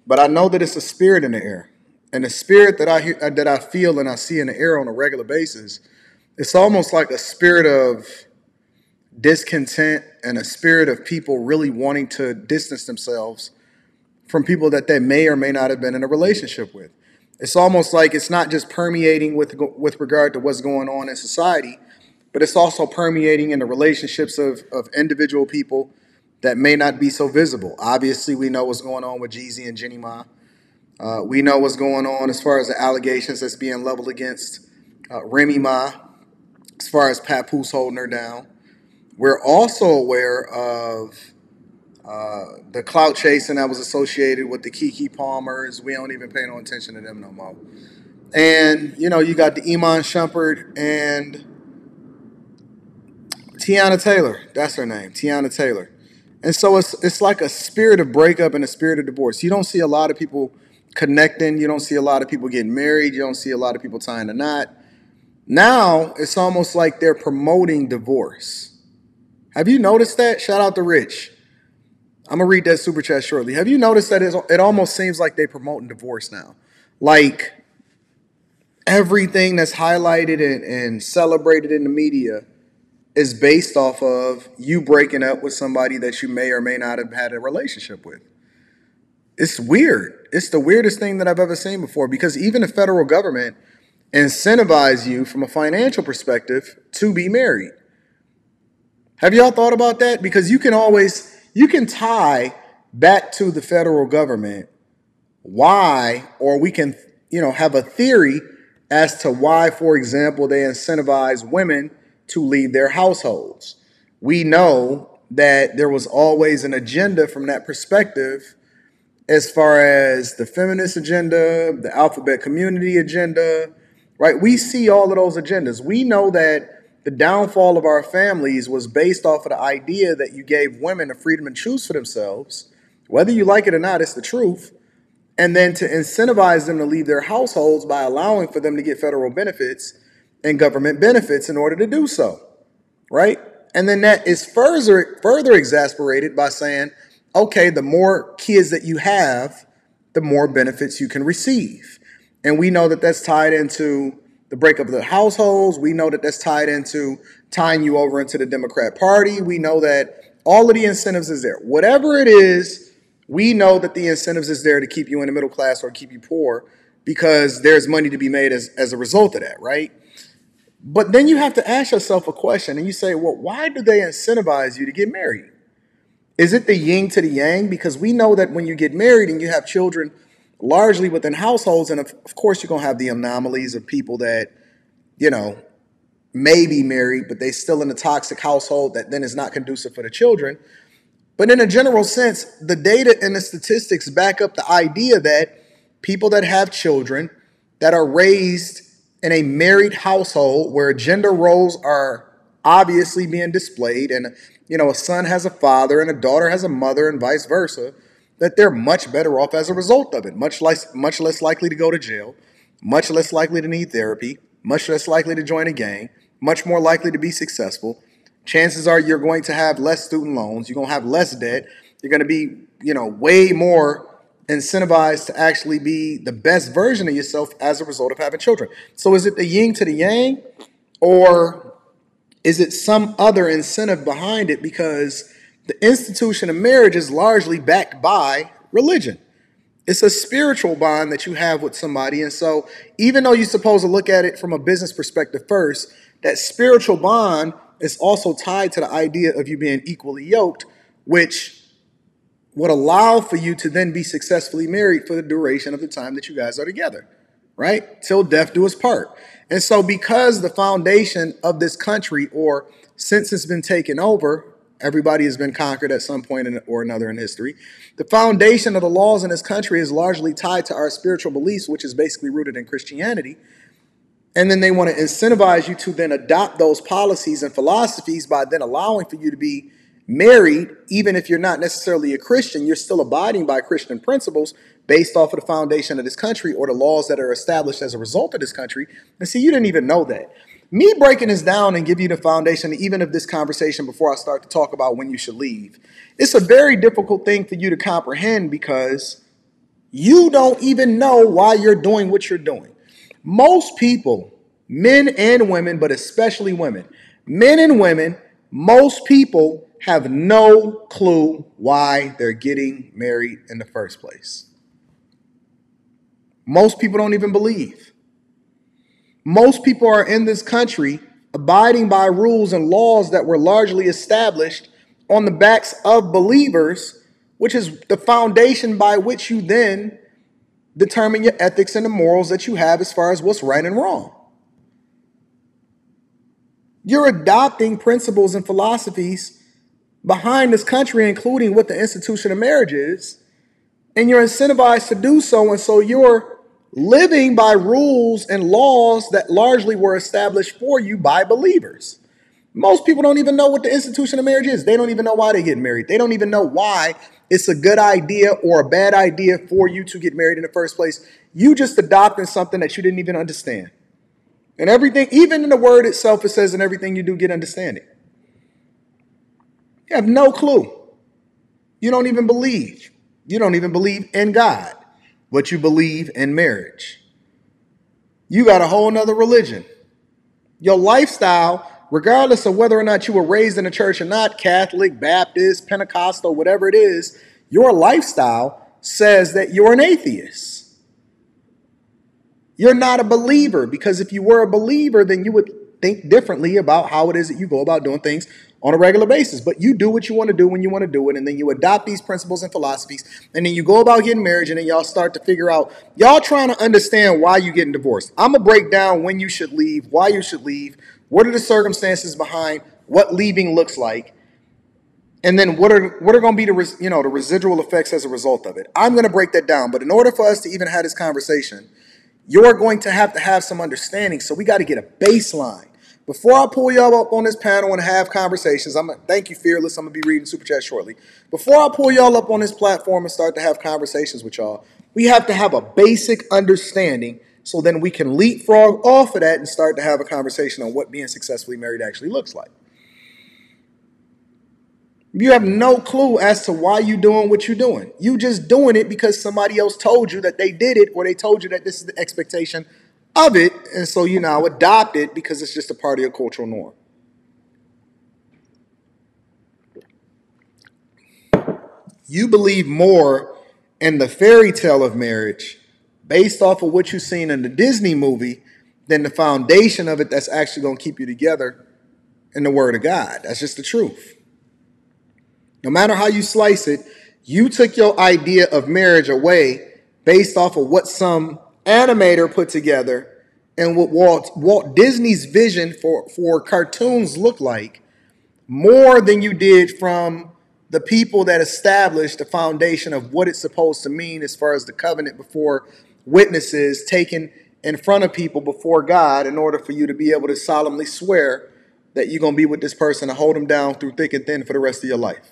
but I know that it's a spirit in the air. And the spirit that I feel and I see in the air on a regular basis, it's almost like a spirit of discontent and a spirit of people really wanting to distance themselves from people that they may or may not have been in a relationship with. It's almost like it's not just permeating with regard to what's going on in society, but it's also permeating in the relationships of individual people that may not be so visible. Obviously, we know what's going on with Jeezy and Jenny Ma. We know what's going on as far as the allegations that's being leveled against Remy Ma, as far as Papoose holding her down. We're also aware of the clout chasing that was associated with the Keke Palmers. We don't even pay no attention to them no more. And, you know, you got the Iman Shumpert and Tiana Taylor. That's her name, Tiana Taylor. And so it's like a spirit of breakup and a spirit of divorce. You don't see a lot of people connecting. You don't see a lot of people getting married. You don't see a lot of people tying a knot. Now it's almost like they're promoting divorce. Have you noticed that? Shout out to Rich. I'm going to read that super chat shortly. Have you noticed that it almost seems like they're promoting divorce now? Like everything that's highlighted and celebrated in the media is based off of you breaking up with somebody that you may or may not have had a relationship with. It's weird. It's the weirdest thing that I've ever seen before, because even the federal government incentivizes you from a financial perspective to be married. Have y'all thought about that? Because you can tie back to the federal government why, or we can, have a theory as to why, for example, they incentivize women to leave their households. We know that there was always an agenda from that perspective as far as the feminist agenda, the alphabet community agenda, right? We see all of those agendas. We know that the downfall of our families was based off of the idea that you gave women the freedom to choose for themselves, whether you like it or not, it's the truth, and then to incentivize them to leave their households by allowing for them to get federal benefits and government benefits in order to do so, right? And then that is further exasperated by saying, okay, the more kids that you have, the more benefits you can receive. And we know that that's tied into the breakup of the households. We know that that's tied into tying you over into the Democrat Party. We know that all of the incentives is there. Whatever it is, we know that the incentives is there to keep you in the middle class or keep you poor, because there's money to be made as a result of that, right? But then you have to ask yourself a question, and you say, well, why do they incentivize you to get married? Is it the yin to the yang? Because we know that when you get married and you have children largely within households, and of course you're going to have the anomalies of people that, may be married, but they still in a toxic household that then is not conducive for the children. But in a general sense, the data and the statistics back up the idea that people that have children that are raised in a married household where gender roles are obviously being displayed, and a son has a father and a daughter has a mother and vice versa, that they're much better off as a result of it, much less likely to go to jail, much less likely to need therapy, much less likely to join a gang, much more likely to be successful. Chances are you're going to have less student loans, you're going to have less debt, you're going to be, way more incentivized to actually be the best version of yourself as a result of having children. So is it the yin to the yang, or is it some other incentive behind it? Because the institution of marriage is largely backed by religion. It's a spiritual bond that you have with somebody. And so even though you're supposed to look at it from a business perspective first, that spiritual bond is also tied to the idea of you being equally yoked, which would allow for you to then be successfully married for the duration of the time that you guys are together, right? Till death do us part. And so because the foundation of this country, or since it's been taken over, everybody has been conquered at some point or another in history, the foundation of the laws in this country is largely tied to our spiritual beliefs, which is basically rooted in Christianity. And then they want to incentivize you to then adopt those policies and philosophies by then allowing for you to be married. Even if you're not necessarily a Christian, you're still abiding by Christian principles based off of the foundation of this country or the laws that are established as a result of this country. And see, you didn't even know that. Me breaking this down and give you the foundation even of this conversation before I start to talk about when you should leave, it's a very difficult thing for you to comprehend, because You don't even know why you're doing what you're doing. Most people, men and women, but especially women, men and women, most people have no clue why they're getting married in the first place. Most people don't even believe. Most people are in this country abiding by rules and laws that were largely established on the backs of believers, which is the foundation by which you then determine your ethics and the morals that you have as far as what's right and wrong. You're adopting principles and philosophies behind this country, including what the institution of marriage is, and you're incentivized to do so, and so you're living by rules and laws that largely were established for you by believers. Most people don't even know what the institution of marriage is. They don't even know why they get married. They don't even know why it's a good idea or a bad idea for you to get married in the first place. You just adopting something that you didn't even understand. And everything, even in the word itself, it says in everything you do, get understanding. You have no clue. You don't even believe. You don't even believe in God, but you believe in marriage. You got a whole nother religion. Your lifestyle, regardless of whether or not you were raised in a church or not, Catholic, Baptist, Pentecostal, whatever it is, your lifestyle says that you're an atheist. You're not a believer, because if you were a believer, then you would think differently about how it is that you go about doing things on a regular basis. But you do what you want to do when you want to do it, and then you adopt these principles and philosophies, and then you go about getting married, and then y'all start to figure out, y'all trying to understand why you're getting divorced. I'm going to break down when you should leave, why you should leave, what are the circumstances behind what leaving looks like, and then what are going to be the residual effects as a result of it. I'm going to break that down, but in order for us to even have this conversation, you're going to have some understanding, so we got to get a baseline. Before I pull y'all up on this panel and have conversations, thank you, Fearless. I'm going to be reading Super Chat shortly. Before I pull y'all up on this platform and start to have conversations with y'all, we have to have a basic understanding, so then we can leapfrog off of that and start to have a conversation on what being successfully married actually looks like. You have no clue as to why you're doing what you're doing. You just doing it because somebody else told you that they did it, or they told you that this is the expectation of it, and so you now adopt it because it's just a part of your cultural norm. You believe more in the fairy tale of marriage based off of what you've seen in the Disney movie than the foundation of it that's actually going to keep you together in the Word of God. That's just the truth. No matter how you slice it, you took your idea of marriage away based off of what some animator put together and what Walt Disney's vision for cartoons look like, more than you did from the people that established the foundation of what it's supposed to mean as far as the covenant before witnesses taken in front of people before God in order for you to be able to solemnly swear that you're going to be with this person and hold them down through thick and thin for the rest of your life.